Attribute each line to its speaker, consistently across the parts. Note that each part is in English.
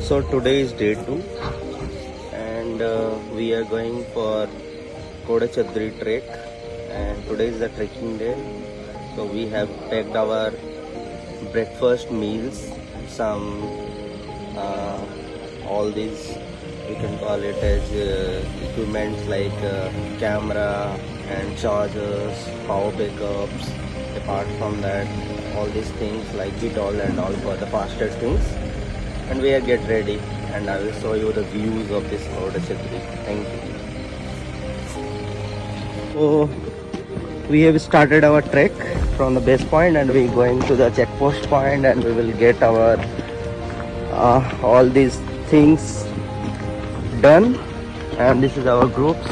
Speaker 1: So today is day 2 and we are going for Kodachadri trek, and today is the trekking day. So we have packed our breakfast meals, some all these we can call it as equipments like camera and chargers, power backups. Apart from that, all these things like Vitol and all for the faster things. And we are get ready, and I will show you the views of this Kodachadri. Thank you. So we have started our trek from the base point, and we going to the checkpost point, and we will get our all these things done. And this is our groups.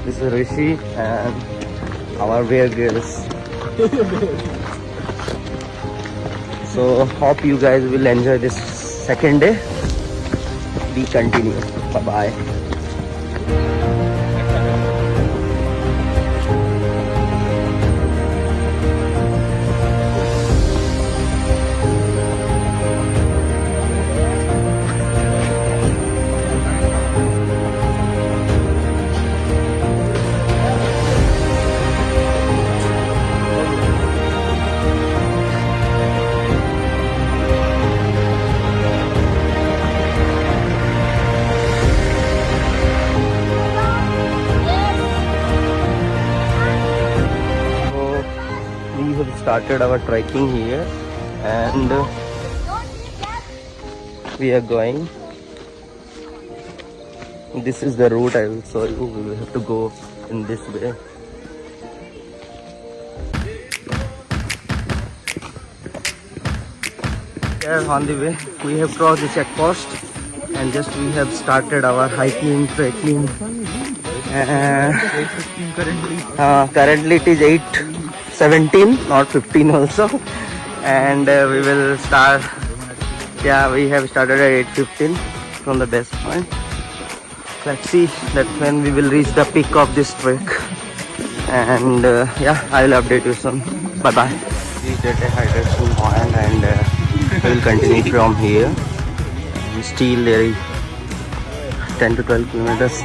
Speaker 1: This is Rishi and our Bear Grylls. So hope you guys will enjoy this second day. We continue. Bye bye. Started our trekking here, and we are going. This is the route I will show you. We will have to go in this way. Here on the way, we have crossed the checkpost, and just we have started our hiking, trekking. Currently it is 8:17, not 15 also, and we will start. Yeah, we have started at 8:15 from the base point. Let's see that when we will reach the peak of this trek, and yeah, I will update you soon. Bye bye. Reached at a hydration point, and we will continue from here. And still there is 10 to 12 kilometers.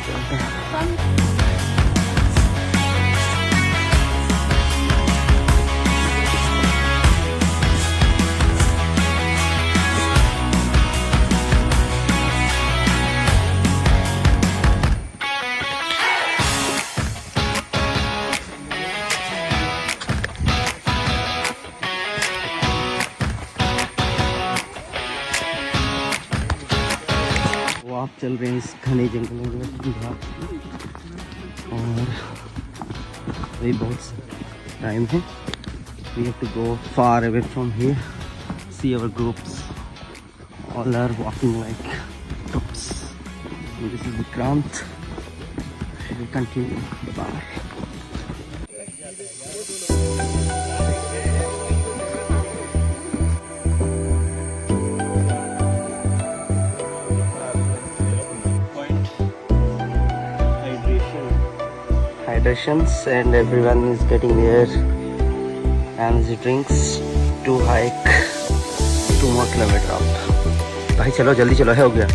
Speaker 1: आप चल रहे हैं इस घने जंगलों में और अभी बहुत टाइम है. We have to go far away from here. See our groups, all are walking like tops. And this is Vikrant. We will continue. Bye. And everyone is getting their energy drinks to hike 2 more kilometers up. भाई चलो जल्दी चलो, है हो गया.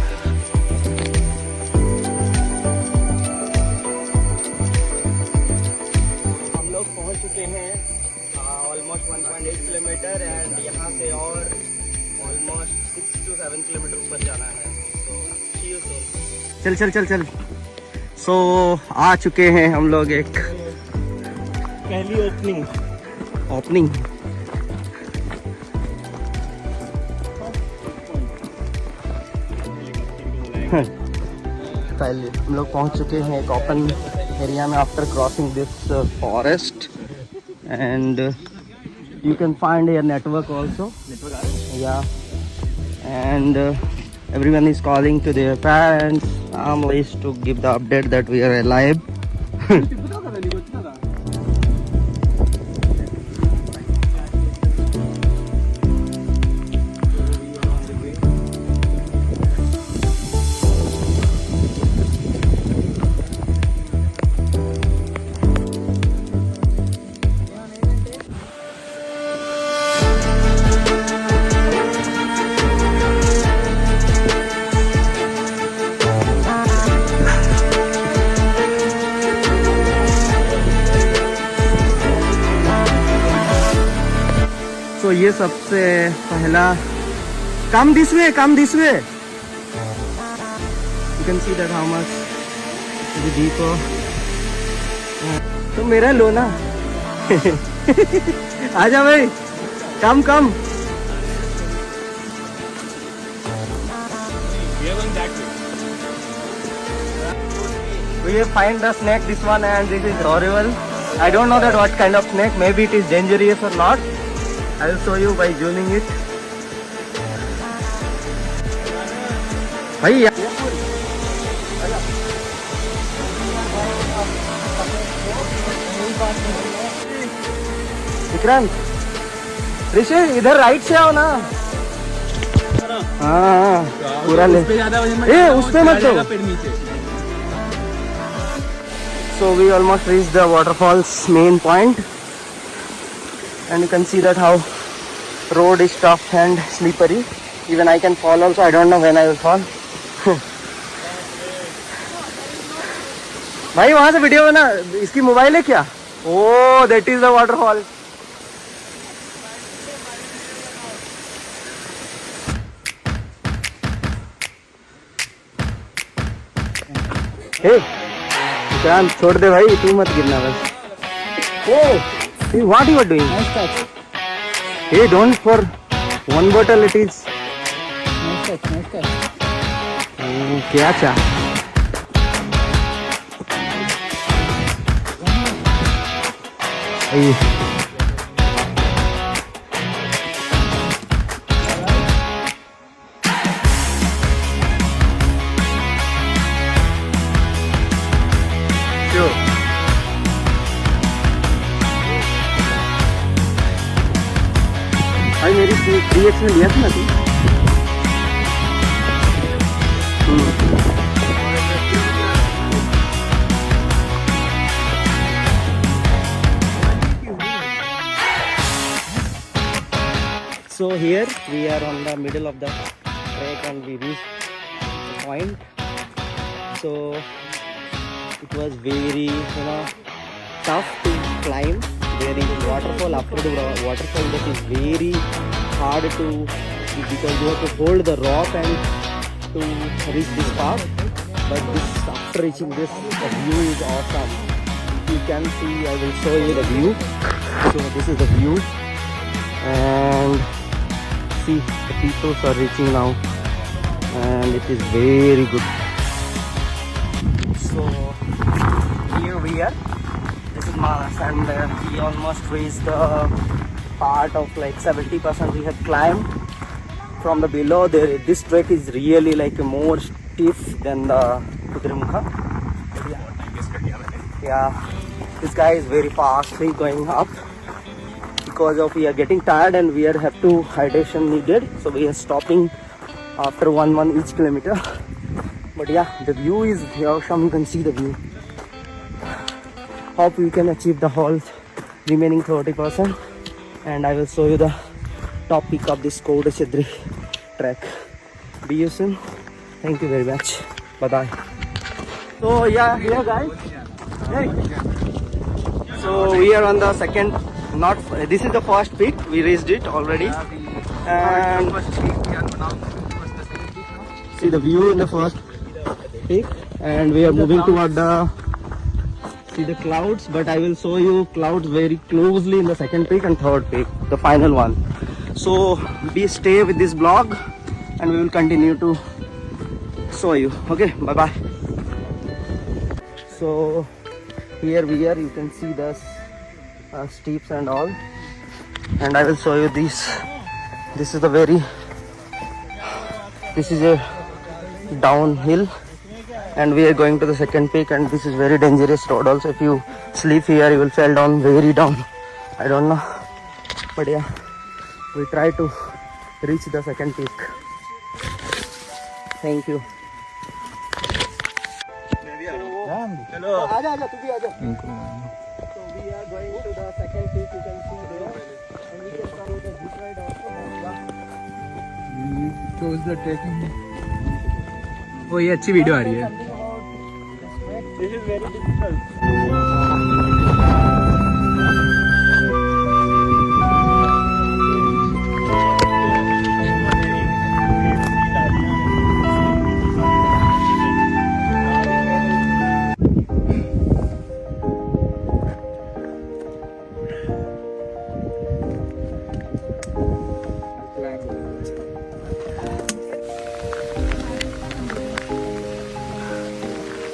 Speaker 1: हम लोग पहुंच चुके हैं ऑलमोस्ट 1.8 किलोमीटर, एंड यहाँ से और ऑलमोस्ट 6 to 7 किलोमीटर ऊपर जाना है. तो see you soon. चल चल चल चल. सो आ चुके हैं हम लोग एक पहली ओपनिंग पहले हम लोग पहुंच चुके हैं एक ओपन एरिया में after crossing this forest, and you can find your network also. या and everyone is calling to their parents, families to give the update that we are alive. So ये सबसे पहला come this way. You can see that how much is deeper. तो मेरा लो ना. आजा भाई. Come. We find the snake, this one, and this is horrible. I don't know that what kind of snake. Maybe it is dangerous or not. I will show you by zooming it. Bhai, Vikrant, ऋषि इधर right से आओ ना. हाँ पूरा ले. उस पे मत दो. So we almost reached the waterfall's main point, and you can see that how road is tough and slippery. Even I can fall also. I don't know when I will fall. भाई वहां से video बना. इसकी mobile है क्या? Oh, that is the waterfall. Hey. जान छोड़ दे भाई, तू मत गिरना बस. Oh, what you are doing?
Speaker 2: Nice touch.
Speaker 1: Hey, don't for one bottle it is.
Speaker 2: Nice touch.
Speaker 1: क्या चा? Hey. भाई मेरी 3x में लिया था ना तू. So here we are on the middle of the trek and we reached the point. So it was very tough to climb. There is a waterfall. After the waterfall, that is very hard to, because you have to hold the rope and to reach this part. But this, after reaching this, the view is awesome. If you can see, I will show you the view. So this is the view, and see the people are reaching now, and it is very good. So here we are. This is Manas, and we almost reached the part of like 70% we have climbed from the below. There, this trek is really like more stiff than the Kudremukha. Yeah, this guy is very fastly going up because of we are getting tired and we have to hydration needed. So we are stopping after one each kilometer. But yeah, the view is awesome. You can see the view. Hope we can achieve the whole remaining 30%, and I will show you the top peak of this Kodachadri trek. Be you soon. Thank you very much. Bye bye. So yeah, here guys. Hey. So we are on the second. This is the first peak. We reached it already. And see the view in the first peak, and we are moving toward the. See the clouds, but I will show you clouds very closely in the second peak and third peak, the final one. So stay with this vlog and we will continue to show you. Okay, bye bye. So here we are, you can see the steeps and all, and I will show you this. This is a downhill, and we are going to the second peak, and this is very dangerous road also. If you sleep here, you will fall down very down. I don't know, but yeah, we try to reach the second peak. Thank you. Hello. Aja, tu bhi aja. So we are going to the second peak. You can see there, and we can start with the jeep ride also.
Speaker 2: We chose the trekking. वो ये अच्छी video आ रही है.
Speaker 1: This is very difficult.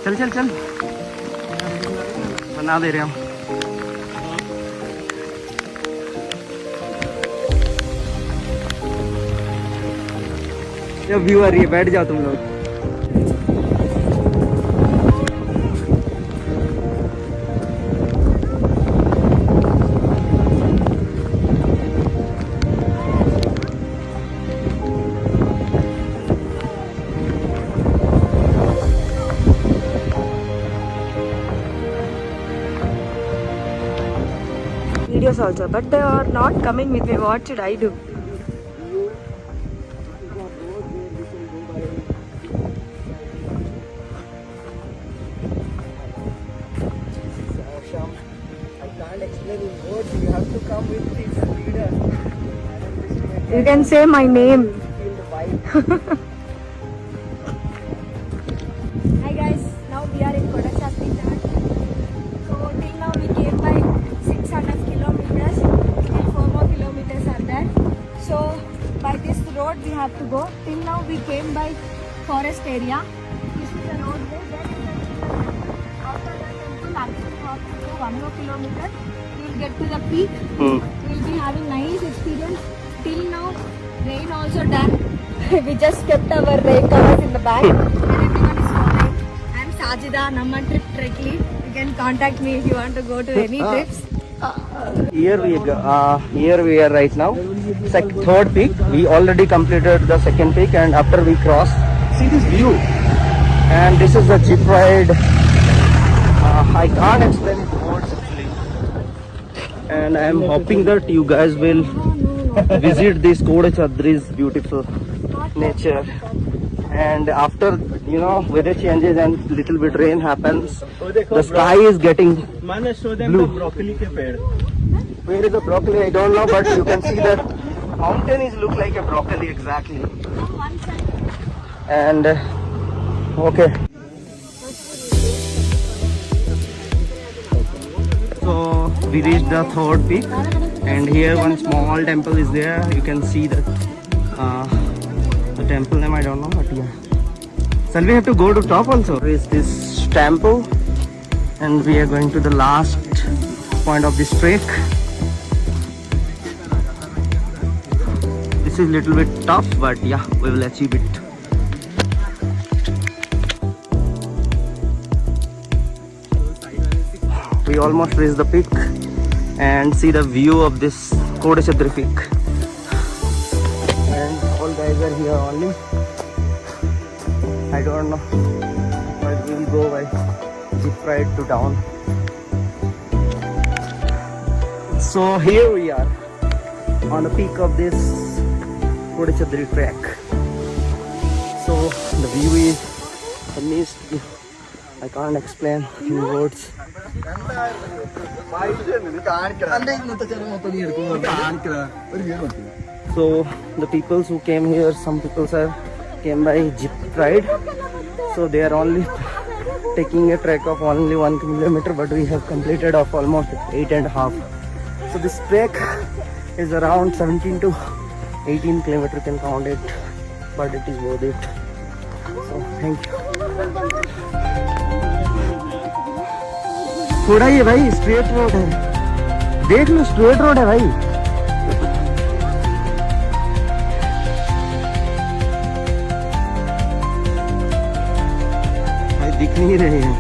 Speaker 1: चल चल चल बना दे रहे हम। व्यू आ रही है, बैठ जाओ तुम लोग।
Speaker 3: Videos also, but they are not coming with me. What should I do?
Speaker 1: I can't explain in words. You have to come with this leader.
Speaker 3: You can say my name.
Speaker 1: Feel the vibe.
Speaker 3: Hi guys, now we are in Kodachakti Ghat. So till now we came by 600 kilometers. Still 4 more kilometers are there. So by this road we have to go. Till now we came by forest area. This is the roadway. Then is the temple. After the temple, actually we have to go 1 more kilometer. We will get to the peak. We will be having nice experience. Till now, rain also done. We just kept our rain covers in the bag, and everyone is following. I am Sajida, Namman Trip Trek Lead. You can contact me if you want to go to any trips.
Speaker 1: Here we are right now. Third peak. We already completed the second peak, and after we cross, see this view. And this is the jeep ride. I can't explain it in words actually. And I am hoping that you guys will visit this Kodachadri's beautiful nature. And after weather changes and little bit rain happens, the sky is getting blue. Where is the broccoli? I don't know, but you can see that mountain is look like a broccoli exactly. And okay. So we reached the third peak, and here one small temple is there. You can see that the temple name I don't know, but yeah. So we have to go to top also. There is this temple, and we are going to the last point of this trek. This is little bit tough, but yeah, we will achieve it. We almost reached the peak and see the view of this Kodachadri peak. And all guys are here only. I don't know, but we will go by jeep ride to down. So here we are on the peak of this Kodachadri trek. So the view is amazing. I can't explain in words. So the people who came here, some people came by jeep ride. So they are only taking a trek of only 1 kilometer, but we have completed of almost 8.5. So this trek is around 17 to 18 kilometer, can count it, but it is worth it. So thank you. थोड़ा ही भाई straight road है, देख लो straight road है भाई। दिख नहीं रहे हैं।